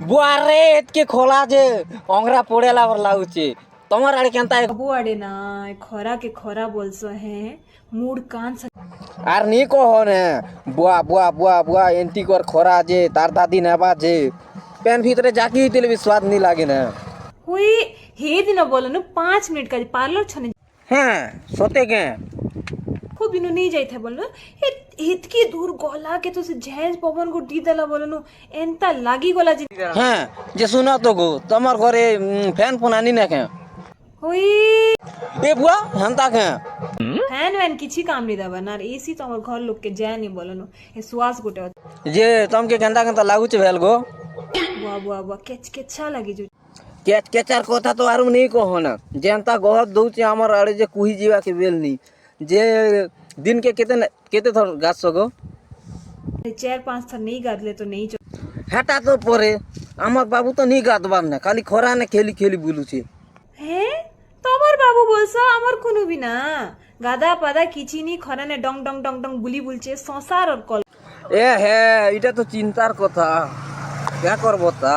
बुआरे एतके खोला जे अंगरा पड़ेला और लाଗୁଛି तमर आड़े केनता बाबू आड़े ना खरा के खरा बोलसो है मूड कान आर नी कहो ने बुआ बुआ बुआ बुआ एंटी कर खरा जे तार दादी नेबा जे पेन भीतरे जाकी दिल विश्वास नी लागे ना हुई हे दिन बोलनु 5 मिनट का पार्लर छने हां सोते के खूब बिनु नहीं जाइथे बोलनु इतकी दूर गोला के तो से झेज पवन को दी देला बोलनु एंता लागी गोला जी हां जे सुना तो गो तमर घरे फैन पुनानी ना के हुई ए बुआ हंता के फैन वैन किछि काम नहीं दबा ना एसी तो हमर घर लोग के जाय नहीं बोलनु ए सुवास गुटे जे तमके केनता केनता लागुछ भेल गो बुआ बुआ बुआ केच केचा लागी जो केच केचार কথা তো আরু নেই কহ না যেনতা গহত দউছি আমার আড়ে যে কুহি জিবা के बेल नी जे दिन के केते थर गाछ गो 4-5 थर नहीं गादले तो नहीं हेटा तो परे আমার বাবু তো নি গাদবার না খালি খরা না খেলি খেলি বুলুছে হে তোমার বাবু বলছো আমার কোনো भी না গাদা পাদা কিছি নি খরানে ডং ডং ডং ডং বুলি বলছে সংসার আর কল এ হে এটা তো চিন্তার কথা কে করব তা